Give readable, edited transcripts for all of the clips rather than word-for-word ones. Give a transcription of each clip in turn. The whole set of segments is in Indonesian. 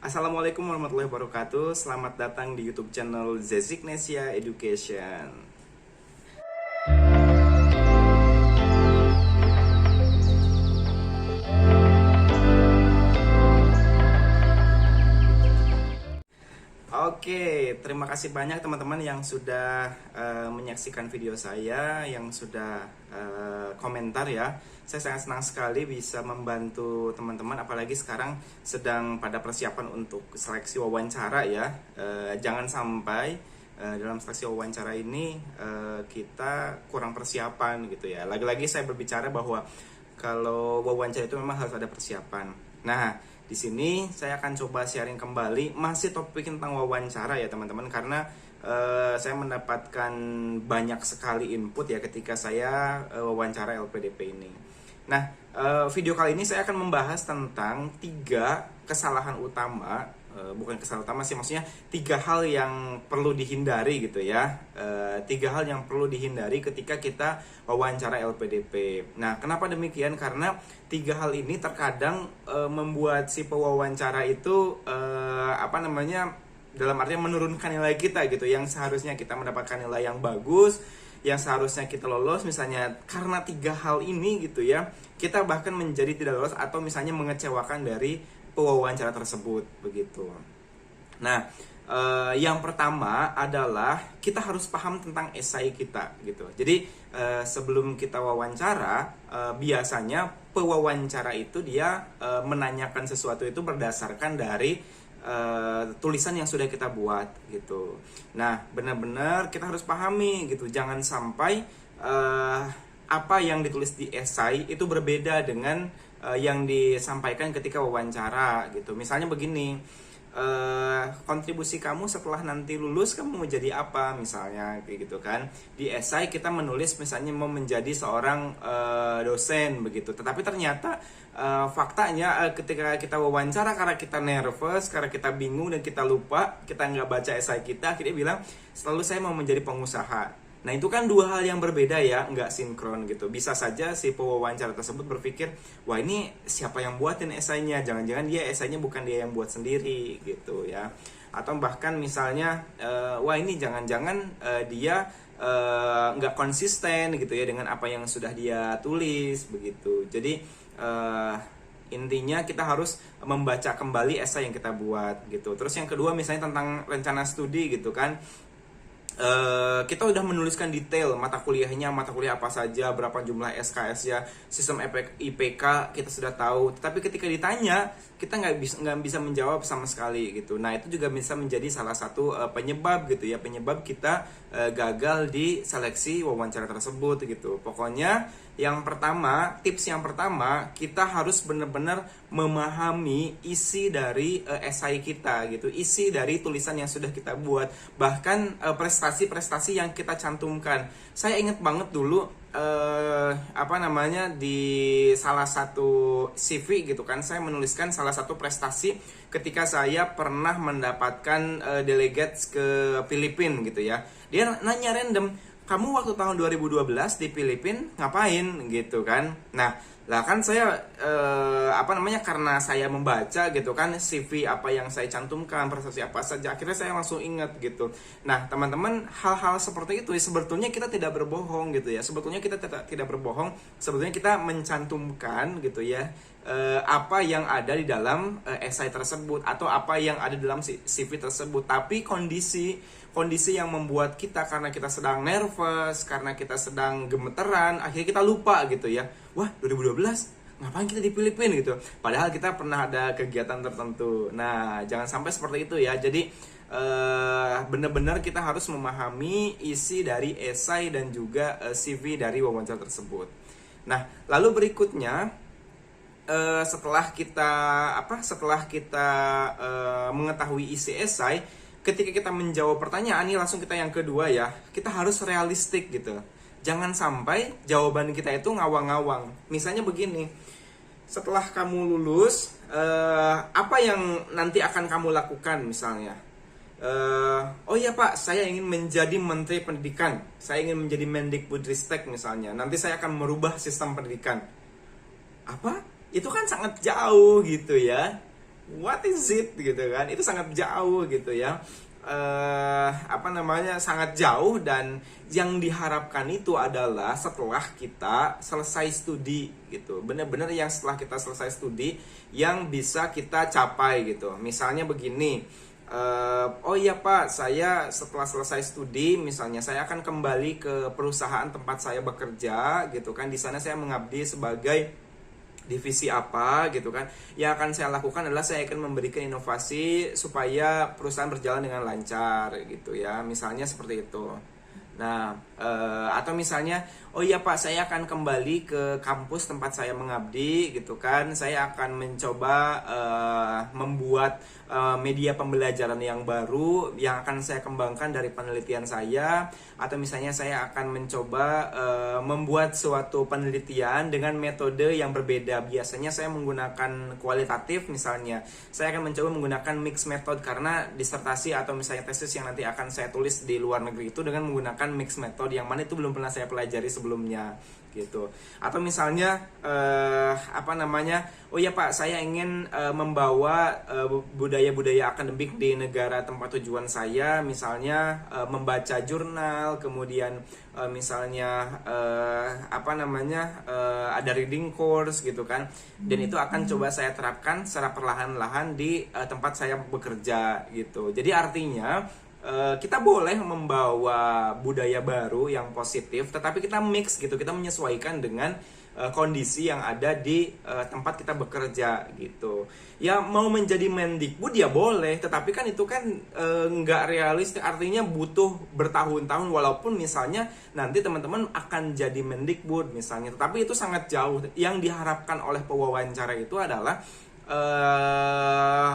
Assalamualaikum warahmatullahi wabarakatuh. Selamat datang di YouTube channel Zezignesia Education. Oke, terima kasih banyak teman-teman yang sudah menyaksikan video saya, yang sudah komentar ya. Saya sangat senang sekali bisa membantu teman-teman, apalagi sekarang sedang pada persiapan untuk seleksi wawancara ya. Jangan sampai dalam seleksi wawancara ini kita kurang persiapan gitu ya. Lagi-lagi saya berbicara bahwa kalau wawancara itu memang harus ada persiapan. Nah, di sini saya akan coba sharing kembali masih topik tentang wawancara ya teman-teman, karena saya mendapatkan banyak sekali input ya ketika saya wawancara LPDP ini. Nah, video kali ini saya akan membahas tentang 3 kesalahan utama, bukan kesalahan utama sih, maksudnya 3 hal yang perlu dihindari gitu ya. 3 hal yang perlu dihindari ketika kita wawancara LPDP. Nah, kenapa demikian? Karena 3 hal ini terkadang membuat si pewawancara itu dalam artian menurunkan nilai kita gitu, yang seharusnya kita mendapatkan nilai yang bagus, yang seharusnya kita lolos, misalnya karena 3 hal ini gitu ya, kita bahkan menjadi tidak lolos atau misalnya mengecewakan dari pewawancara tersebut begitu. Nah, yang pertama adalah kita harus paham tentang esai kita gitu. Jadi sebelum kita wawancara, biasanya pewawancara itu dia menanyakan sesuatu itu berdasarkan dari tulisan yang sudah kita buat gitu. Nah, benar-benar kita harus pahami gitu, jangan sampai apa yang ditulis di esai itu berbeda dengan yang disampaikan ketika wawancara gitu. Misalnya begini, kontribusi kamu setelah nanti lulus kamu mau jadi apa misalnya kayak gitu kan. Di esai kita menulis misalnya mau menjadi seorang dosen begitu, tetapi ternyata faktanya ketika kita wawancara, karena kita nervous, karena kita bingung dan kita lupa, kita nggak baca esai kita, akhirnya bilang selalu saya mau menjadi pengusaha. Nah, itu kan 2 hal yang berbeda ya, nggak sinkron gitu. Bisa saja si pewawancara tersebut berpikir, wah ini siapa yang buatin esainya, jangan-jangan dia esainya bukan dia yang buat sendiri gitu ya. Atau bahkan misalnya, wah ini jangan-jangan dia nggak konsisten gitu ya dengan apa yang sudah dia tulis begitu. Jadi intinya kita harus membaca kembali esai yang kita buat gitu. Terus yang kedua misalnya tentang rencana studi gitu kan. Kita udah menuliskan detail mata kuliahnya, mata kuliah apa saja, berapa jumlah SKS-nya, sistem IPK kita sudah tahu. Tapi ketika ditanya, kita nggak bisa menjawab sama sekali gitu. Nah, itu juga bisa menjadi salah satu penyebab gitu ya, penyebab kita gagal di seleksi wawancara tersebut gitu. Pokoknya yang pertama, tips yang pertama, kita harus benar-benar memahami isi dari esai kita gitu, isi dari tulisan yang sudah kita buat, bahkan prestasi-prestasi yang kita cantumkan. Saya ingat banget dulu di salah satu CV gitu kan, saya menuliskan salah satu prestasi ketika saya pernah mendapatkan delegates ke Filipina gitu ya. Dia nanya random, kamu waktu tahun 2012 di Filipina ngapain gitu kan. Nah, lah kan saya karena saya membaca gitu kan CV apa yang saya cantumkan, prestasi apa saja, akhirnya saya langsung ingat gitu. Nah, teman-teman, hal-hal seperti itu sebetulnya kita tidak berbohong gitu ya. Sebetulnya kita tidak berbohong, sebetulnya kita mencantumkan gitu ya apa yang ada di dalam esai tersebut atau apa yang ada di dalam CV tersebut. Tapi kondisi yang membuat kita, karena kita sedang nervous, karena kita sedang gemeteran, akhirnya kita lupa gitu ya. Wah, 2012 ngapain kita di Filipina gitu. Padahal kita pernah ada kegiatan tertentu. Nah, jangan sampai seperti itu ya. Jadi benar-benar kita harus memahami isi dari esai dan juga CV dari wawancara tersebut. Nah, lalu berikutnya, setelah kita mengetahui isi esai, ketika kita menjawab pertanyaan ini, langsung kita yang kedua ya, kita harus realistik gitu. Jangan sampai jawaban kita itu ngawang-ngawang. Misalnya begini, setelah kamu lulus, apa yang nanti akan kamu lakukan misalnya? Oh iya Pak, saya ingin menjadi Menteri Pendidikan, saya ingin menjadi Mendikbudristek misalnya, nanti saya akan merubah sistem pendidikan. Apa? Itu kan sangat jauh gitu ya. what is it gitu kan, itu sangat jauh gitu ya. Sangat jauh, dan yang diharapkan itu adalah setelah kita selesai studi gitu, bener-bener yang setelah kita selesai studi yang bisa kita capai gitu. Misalnya begini, oh iya Pak, saya setelah selesai studi misalnya saya akan kembali ke perusahaan tempat saya bekerja gitu kan. Di sana saya mengabdi sebagai divisi apa gitu kan. Yang akan saya lakukan adalah saya akan memberikan inovasi supaya perusahaan berjalan dengan lancar gitu ya, misalnya seperti itu. Nah, atau misalnya, oh iya Pak, saya akan kembali ke kampus tempat saya mengabdi gitu kan. Saya akan mencoba membuat media pembelajaran yang baru yang akan saya kembangkan dari penelitian saya. Atau misalnya saya akan mencoba membuat suatu penelitian dengan metode yang berbeda. Biasanya saya menggunakan kualitatif, misalnya saya akan mencoba menggunakan mixed method, karena disertasi atau misalnya tesis yang nanti akan saya tulis di luar negeri itu dengan menggunakan mixed method, yang mana itu belum pernah saya pelajari sebelumnya gitu. Atau misalnya oh ya Pak, saya ingin membawa budaya-budaya akademik di negara tempat tujuan saya, misalnya membaca jurnal, kemudian ada reading course gitu kan. Dan itu akan coba saya terapkan secara perlahan-lahan di tempat saya bekerja gitu. Jadi artinya kita boleh membawa budaya baru yang positif, tetapi kita mix gitu, kita menyesuaikan dengan kondisi yang ada di tempat kita bekerja gitu. Ya mau menjadi Mendikbud ya boleh, tetapi kan itu kan nggak realistis, artinya butuh bertahun-tahun, walaupun misalnya nanti teman-teman akan jadi Mendikbud misalnya, tetapi itu sangat jauh. Yang diharapkan oleh pewawancara itu adalah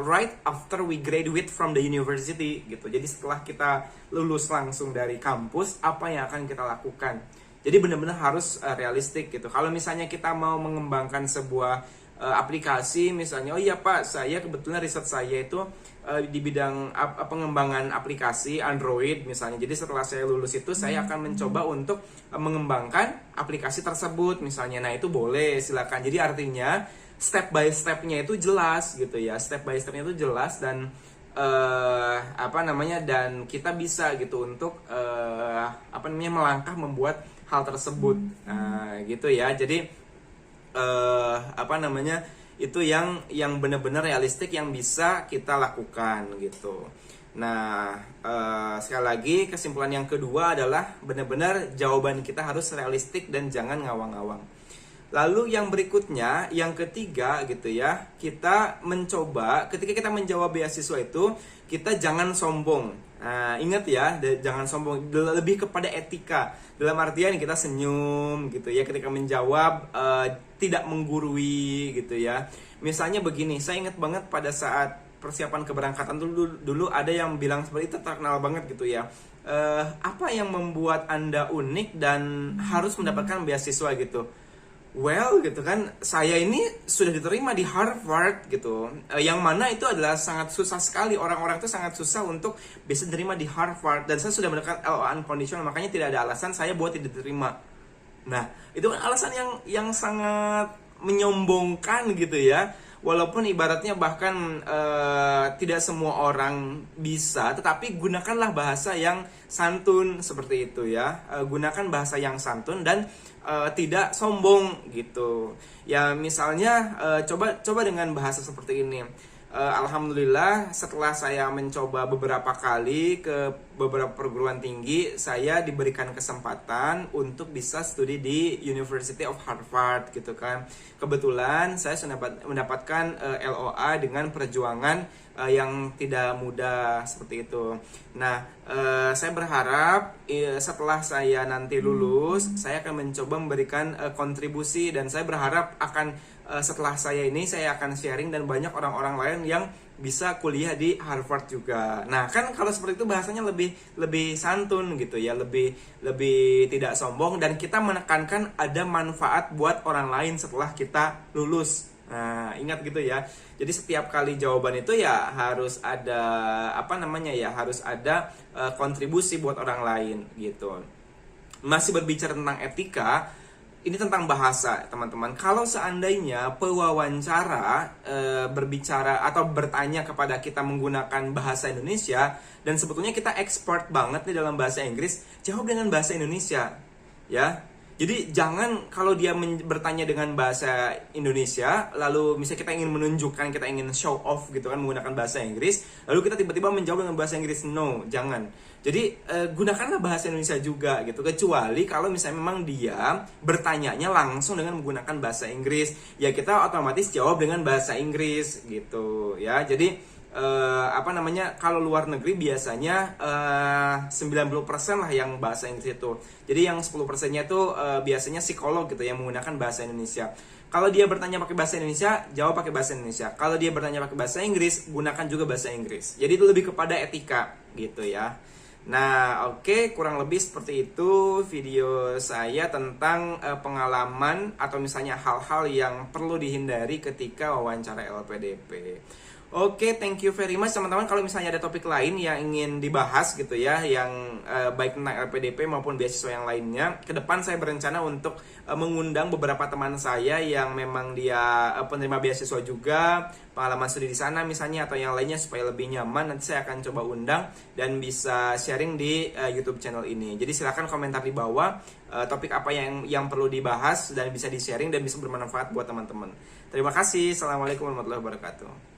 right after we graduate from the university gitu. Jadi setelah kita lulus langsung dari kampus, apa yang akan kita lakukan? Jadi benar-benar harus realistik gitu. Kalau misalnya kita mau mengembangkan sebuah aplikasi, misalnya, oh iya Pak, saya kebetulan riset saya itu di bidang pengembangan aplikasi Android misalnya. Jadi setelah saya lulus itu saya akan mencoba untuk mengembangkan aplikasi tersebut misalnya. Nah itu boleh, silakan. Jadi artinya step by stepnya itu jelas gitu ya, step by stepnya itu jelas, dan dan kita bisa gitu untuk melangkah membuat hal tersebut. Nah gitu ya. Jadi itu yang benar-benar realistik yang bisa kita lakukan gitu. Nah, sekali lagi kesimpulan yang kedua adalah benar-benar jawaban kita harus realistik dan jangan ngawang-ngawang. Lalu yang berikutnya, yang ketiga gitu ya, kita mencoba ketika kita menjawab beasiswa itu, kita jangan sombong. Nah, ingat ya, jangan sombong, lebih kepada etika. Dalam artian kita senyum gitu ya ketika menjawab, tidak menggurui gitu ya. Misalnya begini, saya ingat banget pada saat persiapan keberangkatan dulu ada yang bilang seperti itu, terkenal banget gitu ya. Apa yang membuat Anda unik dan harus mendapatkan beasiswa gitu? Well gitu kan, saya ini sudah diterima di Harvard gitu, yang mana itu adalah sangat susah sekali, orang-orang itu sangat susah untuk bisa diterima di Harvard, dan saya sudah mendapatkan LOA unconditional, makanya tidak ada alasan saya buat tidak diterima. Nah itu kan alasan yang sangat menyombongkan gitu ya. Walaupun ibaratnya bahkan tidak semua orang bisa, tetapi gunakanlah bahasa yang santun seperti itu ya. Gunakan bahasa yang santun dan tidak sombong gitu. Ya misalnya coba dengan bahasa seperti ini. Alhamdulillah setelah saya mencoba beberapa kali ke beberapa perguruan tinggi, saya diberikan kesempatan untuk bisa studi di University of Harvard gitu kan. Kebetulan saya sudah mendapatkan LOA dengan perjuangan yang tidak mudah seperti itu. Nah, saya berharap setelah saya nanti lulus, saya akan mencoba memberikan kontribusi, dan saya berharap akan setelah saya akan sharing dan banyak orang-orang lain yang bisa kuliah di Harvard juga. Nah, kan kalau seperti itu bahasanya lebih santun gitu ya, lebih tidak sombong, dan kita menekankan ada manfaat buat orang lain setelah kita lulus. Nah, ingat gitu ya. Jadi setiap kali jawaban itu ya harus ada harus ada kontribusi buat orang lain gitu. Masih berbicara tentang etika, ini tentang bahasa, teman-teman. Kalau seandainya pewawancara berbicara atau bertanya kepada kita menggunakan bahasa Indonesia dan sebetulnya kita expert banget nih dalam bahasa Inggris, jawab dengan bahasa Indonesia, ya. Jadi jangan kalau dia bertanya dengan bahasa Indonesia, lalu misalnya kita ingin menunjukkan, kita ingin show off gitu kan menggunakan bahasa Inggris, lalu kita tiba-tiba menjawab dengan bahasa Inggris. No, jangan. Jadi gunakanlah bahasa Indonesia juga gitu. Kecuali kalau misalnya memang dia bertanyanya langsung dengan menggunakan bahasa Inggris, ya kita otomatis jawab dengan bahasa Inggris gitu ya. Jadi kalau luar negeri biasanya 90% lah yang bahasa Inggris itu. Jadi yang 10%-nya itu biasanya psikolog gitu yang menggunakan bahasa Indonesia. Kalau dia bertanya pakai bahasa Indonesia, jawab pakai bahasa Indonesia. Kalau dia bertanya pakai bahasa Inggris, gunakan juga bahasa Inggris. Jadi itu lebih kepada etika gitu ya. Nah, oke, kurang lebih seperti itu video saya tentang pengalaman atau misalnya hal-hal yang perlu dihindari ketika wawancara LPDP. Oke, thank you very much teman-teman. Kalau misalnya ada topik lain yang ingin dibahas gitu ya, yang baik tentang LPDP maupun beasiswa yang lainnya, ke depan saya berencana untuk mengundang beberapa teman saya yang memang dia penerima beasiswa juga, pengalaman studi di sana misalnya atau yang lainnya supaya lebih nyaman. Nanti saya akan coba undang dan bisa sharing di YouTube channel ini. Jadi silakan komentar di bawah topik apa yang perlu dibahas dan bisa di-sharing dan bisa bermanfaat buat teman-teman. Terima kasih. Assalamualaikum warahmatullahi wabarakatuh.